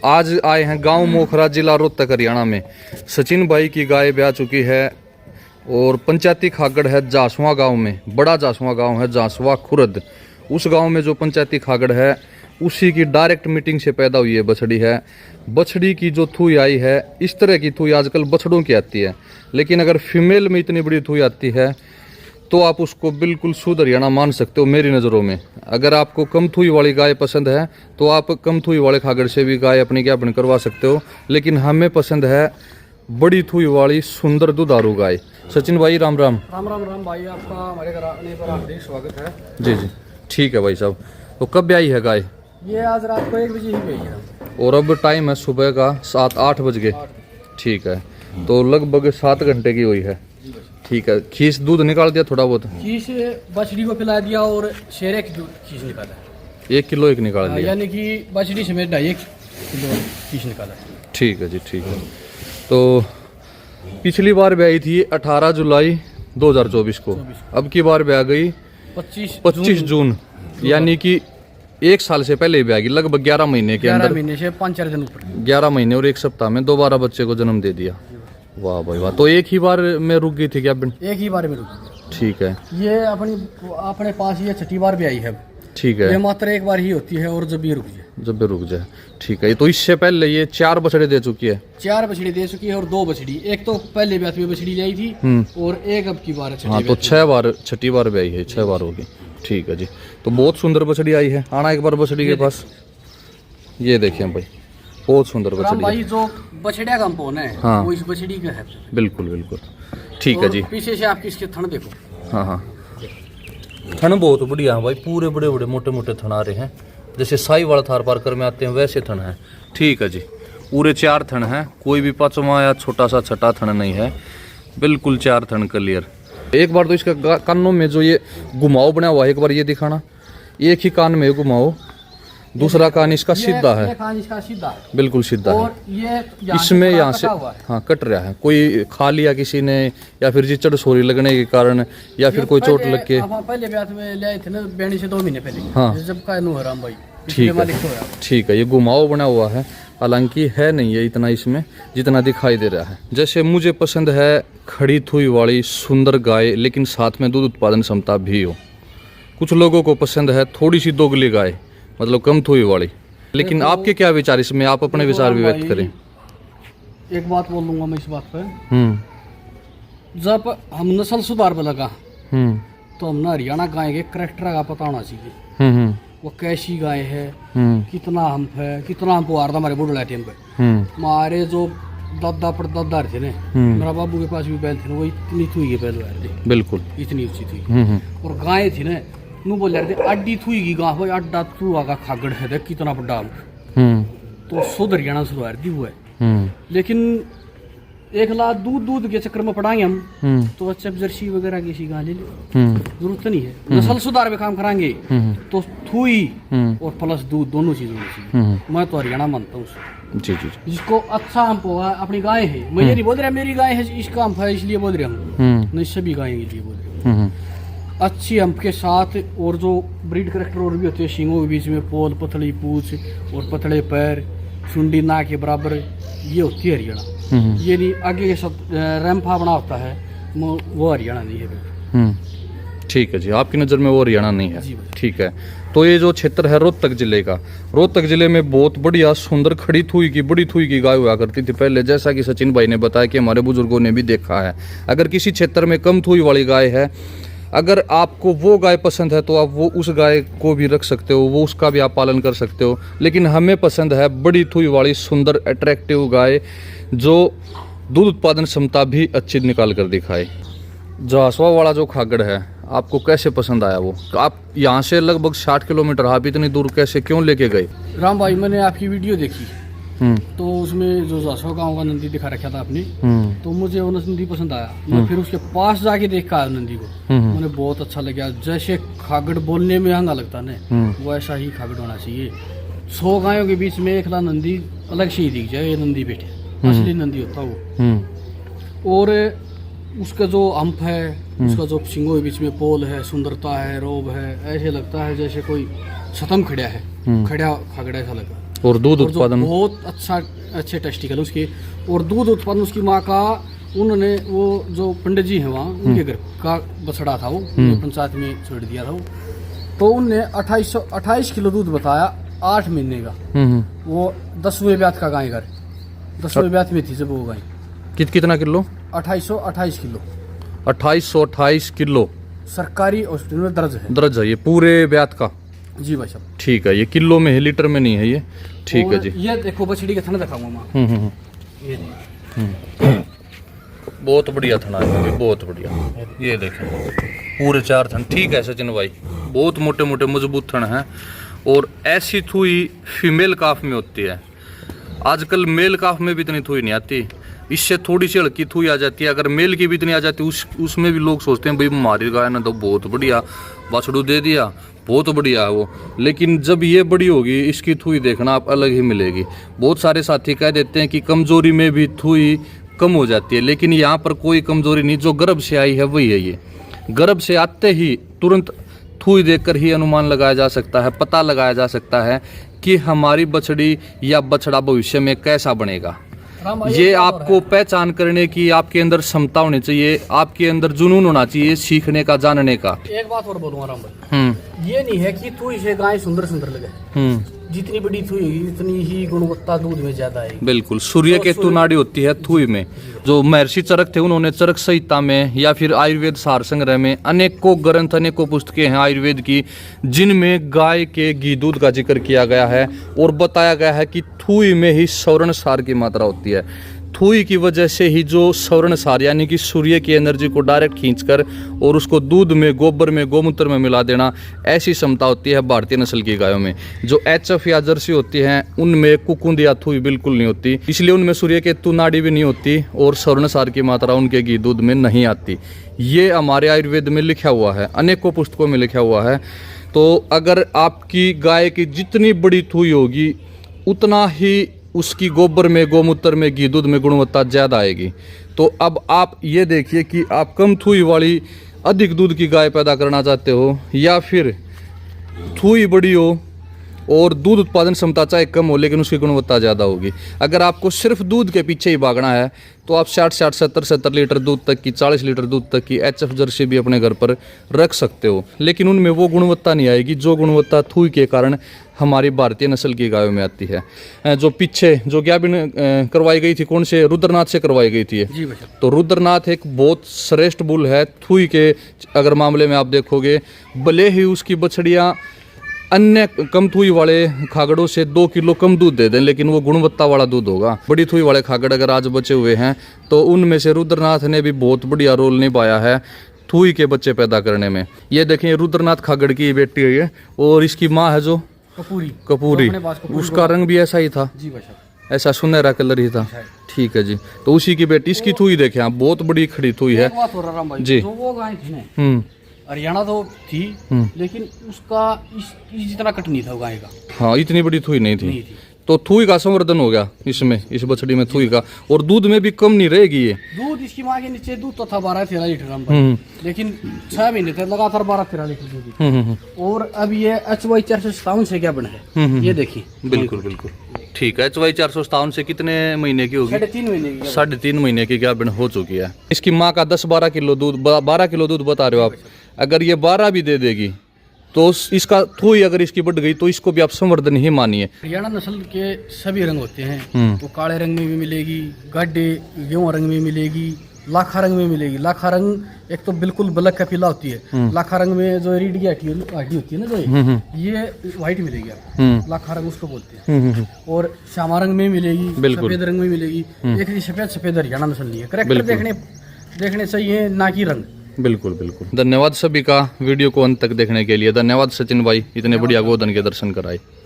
आज आए हैं गांव मोखरा, जिला रोहतक, हरियाणा में। सचिन भाई की गाय ब्याह चुकी है और पंचायती खागड़ है जासवा गांव में। बड़ा जासवा गांव है, जासवा खुर्द। उस गांव में जो पंचायती खागड़ है उसी की डायरेक्ट मीटिंग से पैदा हुई है बछड़ी है। बछड़ी की जो थूई आई है, इस तरह की थूई आजकल बछड़ों की आती है, लेकिन अगर फीमेल में इतनी बड़ी थूई आती है तो आप उसको बिल्कुल शुद्ध हरियाणा मान सकते हो मेरी नज़रों में। अगर आपको कम थूई वाली गाय पसंद है तो आप कम थूई वाले खागड़ से भी गाय अपनी ज्ञापन करवा सकते हो, लेकिन हमें पसंद है बड़ी थूई वाली सुंदर दुधारू गाय। सचिन भाई राम राम। राम भाई, आपका हमारे घर आने पर हार्दिक स्वागत है। जी जी ठीक है भाई साहब। तो कब ब्याई है गाय? ये आज रात को 1 बजे ही ब्याई है और अब टाइम है सुबह का 7-8 बज गए। ठीक है, तो लगभग 7 घंटे की हुई है। ठीक है, खीस दूध निकाल दिया थोड़ा बहुत? खीस बछड़ी को पिला दिया और शेरे की खीस निकाला। 1 किलो एक निकाल दिया, यानी कि बछड़ी समेत 2.5 किलो खीस निकाला। ठीक है जी, ठीक है। तो पिछली बार ब्याई थी 18 जुलाई 2024 को, अब की बार ब्याह गई 25 जून, यानी कि 1 साल से पहले ब्याह गई। लगभग 11 महीने के अंदर, 11 महीने से 5-4 दिन ऊपर, 11 महीने और 1 सप्ताह में दोबारा बच्चे को जन्म दे दिया। वाह भाई वाह। तो एक ही बार में रुक गई थी क्या? एक ही बार में रुक गई। ठीक है, ये अपने पास ये 6ठी बार ब्याई है। ठीक है, ये मात्र एक बार ही होती है और जब भी रुक जाए। जब भी रुक जाए। ठीक है, तो इससे पहले ये 4 बछड़े दे चुकी है? 4 बछड़ी दे चुकी है और 2 बछड़ी, एक तो पहले ब्याह में बछड़ी लाई थी और एक अब की बार। हाँ, तो 6 बार, 6ठी बार ब्याई है, 6 बार होगी। ठीक है जी। तो बहुत सुंदर बछड़ी आई है। आना एक बार बछड़ी के पास। ये देखिए भाई, बहुत सुंदर बछड़ी भाई। जो बछड़िया का पोन है, हाँ, वो इस बछड़ी का है। बिल्कुल बिल्कुल। ठीक है जी। पीछे से आपकी इसके थन देखो। हाँ हाँ, थन बहुत बढ़िया है भाई, पूरे बड़े बड़े मोटे मोटे थन आ रहे हैं, जैसे साई वाला थार पार कर में आते हैं वैसे थन है। ठीक है जी, पूरे 4 थन हैं, कोई भी 5वां या छोटा सा छठा थन नहीं है, बिल्कुल 4 थन क्लियर। एक बार तो इसका कानों में जो ये घुमाव बना हुआ है, एक बार ये दिखाना। एक ही कान में घुमाओ, दूसरा कान इसका सीधा है। कान इसका सीधा है, बिल्कुल सीधा और है। ये इसमें यहाँ से हाँ कट रहा है। कोई खा लिया किसी ने, या फिर जिचड़ सोरी लगने के कारण, या फिर कोई चोट लग के। पहले ब्याह में लाए थे ना, बेणी से 2 महीने पहले। हाँ, जब का हराम भाई। ठीक है, ठीक है। ये घुमाव बना हुआ है, हालांकि है नहीं है इतना इसमें जितना दिखाई दे रहा है। जैसे मुझे पसंद है खड़ी थुई वाली सुंदर गाय, लेकिन साथ में दूध उत्पादन क्षमता भी हो। कुछ लोगों को पसंद है थोड़ी सी दोगली गाय, मतलब कम थुई वाली। लेकिन तो आपके क्या विचार इसमें? आप अपने विचार भी व्यक्त करें। एक बात बोल लूंगा मैं इस बात पर। जब हम नस्ल सुधार पर लगा तो हमने हरियाणा गाय के करैक्टर का पता होना चाहिए। वो कैसी गाय है, कितना हम्प है, कितना हमको हारदा हमारे बुढ़े टाइम पे। हमारे जो दादा परदादा थे ना, मेरा बाबू के पास भी बैल थे ना, वो इतनी थुई के बैल थे, बिल्कुल इतनी ऊंची थी। और गाय थी ना, नू बोल रहे थे अड्डी थुई की गाय भाई, अड्डा तू आगा खागड़ है देख कितना बड़ा। तो शुद्ध हरियाणा शुरुआत दी हुआ है। लेकिन 1 लाख दूध के चक्कर में पड़ाएंगे हम तो अच्छा जर्सी वगैरह की गाय ले लो, जरूरत नहीं है। नस्ल सुधार पे काम कराएंगे तो थुई और प्लस दूध दोनों चीज होनी चाहिए। मैं तो हरियाणा मानता हूँ जी जी। जिसको अच्छा हम पोहा अपनी गाय है, मैं ये नहीं बोल रहा मेरी गाय है इसका हम है इसलिए बोल रहा हूँ, नहीं सभी गाय के लिए बोल रहा हूँ। अच्छी हम्प के साथ, और जो ब्रीड करेक्टर और भी होते हैं, सींगों के बीच में पोल, पतली पूछ और पतले पैर, चुंडी ना के बराबर, ये होती है हरियाणा। ये नहीं आगे के सब रैम्फा बना होता है, वो हरियाणा नहीं है। ठीक है जी, आपकी नज़र में वो हरियाणा नहीं है। ठीक है, तो ये जो क्षेत्र है रोहतक जिले का, रोहतक जिले में बहुत बढ़िया सुंदर खड़ी थुई की, बड़ी थुई की गाय हुआ करती थी पहले, जैसा कि सचिन भाई ने बताया कि हमारे बुजुर्गों ने भी देखा है। अगर किसी क्षेत्र में कम थुई वाली गाय है, अगर आपको वो गाय पसंद है तो आप वो उस गाय को भी रख सकते हो, वो उसका भी आप पालन कर सकते हो। लेकिन हमें पसंद है बड़ी थुई वाली सुंदर अट्रैक्टिव गाय, जो दूध उत्पादन क्षमता भी अच्छी निकाल कर दिखाए। जासवा वाला जो खागड़ है, आपको कैसे पसंद आया? वो आप यहाँ से लगभग 60 किलोमीटर, आप इतनी दूर कैसे क्यों लेके गए? राम भाई, मैंने आपकी वीडियो देखी तो उसमें जो जासवा गांव का नंदी दिखा रखा था आपने, तो मुझे वो नंदी पसंद आया। मैं फिर उसके पास जाके देखा नंदी को, मुझे बहुत अच्छा लगा। जैसे खागड़ बोलने में हंगा लगता ना, वो ऐसा ही खागड़ होना चाहिए। 100 गायों के बीच में 1 नंदी अलग से ही दिख जाए, ये नंदी बैठे, असली नंदी होता वो। और उसका जो हम्प है, उसका जो सिंगों के बीच में पोल है, सुंदरता है, रोब है, ऐसे लगता है जैसे कोई सतम खड़ा है, खड़ा खागड़ा ऐसा लगा। और दूध और जो उत्पादन बहुत अच्छे टेस्टिकल उसके, और दूध उत्पादन उसकी माँ का, उन्होंने वो जो पंडित जी हैं वहाँ, उनके घर का बछड़ा था वो, उन्होंने पंचायत में छोड़ दिया था वो, तो उनने 28 किलो दूध बताया 8 महीने का। वो 10वें ब्यात का गाय घर, 10वें ब्यात में थी जब वो गाय। कितना किलो? 2828 किलो 2828 किलो सरकारी हॉस्पिटल में दर्ज है ये पूरे ब्यात का। जी भाई साहब। ठीक है, ये किलो में है, लीटर में नहीं है ये। ठीक है और जी। ये देखो बछड़ी का थन दिखाऊंगा माँ, ये देखो। बहुत बढ़िया थना है ये, बहुत बढ़िया। ये देखें पूरे 4 थन। ठीक है सचिन भाई, बहुत मोटे मोटे मजबूत थन हैं। और ऐसी थुई फीमेल काफ में होती है, आजकल मेल काफ में भी इतनी थुई नहीं आती। इससे थोड़ी सी हल्की थुई आ जाती है, अगर मेल की भी इतनी आ जाती है उसमें भी लोग सोचते हैं भाई हमारी गाय ने तो बहुत बढ़िया बछड़ू दे दिया, बहुत बढ़िया है वो। लेकिन जब ये बड़ी होगी इसकी थुई देखना आप अलग ही मिलेगी। बहुत सारे साथी कह देते हैं कि कमजोरी में भी थुई कम हो जाती है, लेकिन यहाँ पर कोई कमजोरी नहीं, जो गर्भ से आई है वही है। ये गर्भ से आते ही तुरंत थुई देखकर ही अनुमान लगाया जा सकता है, पता लगाया जा सकता है कि हमारी बछड़ी या बछड़ा भविष्य में कैसा बनेगा। ये आपको पहचान करने की आपके अंदर क्षमता होनी चाहिए, आपके अंदर जुनून होना चाहिए सीखने का, जानने का। एक बात और बोलूंगा राम भाई, ये नहीं है कि थुई से गाय सुंदर सुंदर लगे, जितनी बड़ी थुई होगी उतनी ही गुणवत्ता दूध में ज्यादा है। बिल्कुल, सूर्य केतु नाड़ी होती है थुई में। जो महर्षि चरक थे उन्होंने चरक संहिता में या फिर आयुर्वेद सार संग्रह में अनेकों ग्रंथ, अनेकों पुस्तकें हैं आयुर्वेद की, जिनमें गाय के घी दूध का जिक्र किया गया है और बताया गया है कि थुई में ही सौर्ण सार की मात्रा होती है। थुई की वजह से ही जो सौर्ण सार यानी कि सूर्य की एनर्जी को डायरेक्ट खींचकर और उसको दूध में, गोबर में, गोमूत्र में मिला देना, ऐसी क्षमता होती है भारतीय नस्ल की गायों में। जो एचएफ या जर्सी होती हैं उनमें कुकुंद या थुई बिल्कुल नहीं होती, इसलिए उनमें सूर्य केतु नाड़ी भी नहीं होती और सौर्ण सार की मात्रा उनके घी दूध में नहीं आती। ये हमारे आयुर्वेद में लिखा हुआ है, अनेकों पुस्तकों में लिखा हुआ है। तो अगर आपकी गाय की जितनी बड़ी थुई होगी उतना ही उसकी गोबर में, गोमूत्र में, घी दूध में गुणवत्ता ज़्यादा आएगी। तो अब आप ये देखिए कि आप कम थुई वाली अधिक दूध की गाय पैदा करना चाहते हो या फिर थुई बड़ी हो और दूध उत्पादन क्षमता चाहे कम हो लेकिन उसकी गुणवत्ता ज़्यादा होगी। अगर आपको सिर्फ दूध के पीछे ही भागना है तो आप 60 70 लीटर दूध तक की, 40 लीटर दूध तक की एचएफ जर्सी भी अपने घर पर रख सकते हो, लेकिन उनमें वो गुणवत्ता नहीं आएगी जो गुणवत्ता थुई के कारण हमारी भारतीय नस्ल की गायों में आती है। जो पीछे जो ज्ञापन करवाई गई थी, कौन से, रुद्रनाथ से करवाई गई थी जी। तो रुद्रनाथ एक बहुत श्रेष्ठ बुल है थुई के अगर मामले में आप देखोगे, भले ही उसकी बछड़ियाँ अन्य कम थुई वाले खागड़ों से 2 किलो कम दूध दे दें, लेकिन वो गुणवत्ता वाला दूध होगा। बड़ी थुई वाले खागड़ अगर आज बचे हुए हैं तो उनमें से रुद्रनाथ ने भी बहुत बढ़िया रोल निभाया है थुई के बच्चे पैदा करने में। ये देखें, रुद्रनाथ खागड़ की बेटी है और इसकी माँ है जो कपूरी, उसका रंग भी ऐसा ही था जी, ऐसा सुनहरा कलर ही था। ठीक है जी, तो उसी की बेटी, इसकी थुई देखें आप, बहुत बड़ी खड़ी थुई है जी। हरियाणा तो थी लेकिन उसका इस जितना कट नहीं था वो गाय का। हाँ, इतनी बड़ी थुई नहीं थी। तो थुई का संवर्धन हो गया इसमें, इस बछड़ी में थुई का, और दूध में भी कम नहीं रहेगी ये। दूध इसकी माँ के नीचे दूध तो था 12-13 लीटर, लेकिन 6 महीने तक लगातार 12-13 लीटर दूध। और अब ये HY 457 से क्या बना है ये देखिए। बिल्कुल बिल्कुल ठीक है। HY 457 से कितने महीने की होगी? 3.5 महीने की। 3.5 महीने की क्या बन हो चुकी है। इसकी माँ का 10-12 किलो दूध, 12 किलो दूध बता रहे हो आप। अगर ये 12 भी दे देगी तो इसका थुई अगर इसकी बढ़ गई तो इसको भी आप संवर्धन ही मानिए। हरियाणा नस्ल के सभी रंग होते हैं, तो काले रंग में भी मिलेगी, गाढ़े गेहूं रंग में मिलेगी, लाखा रंग में मिलेगी। लाखा रंग एक तो बिल्कुल ब्लैक कपिला होती है, लाखा रंग में जो रीढ़ की हड्डी होती है ना, जो ये व्हाइट मिलेगी आपको, लाखा रंग उसको बोलते हैं। और श्यामा रंग में मिलेगी, सफेद रंग में मिलेगी। एक सफेद हरियाणा नस्ल नहीं है, करेक्टर देखने चाहिए ना कि रंग। बिल्कुल बिल्कुल। धन्यवाद सभी का वीडियो को अंत तक देखने के लिए। धन्यवाद सचिन भाई, इतने बढ़िया गोधन के दर्शन कराए।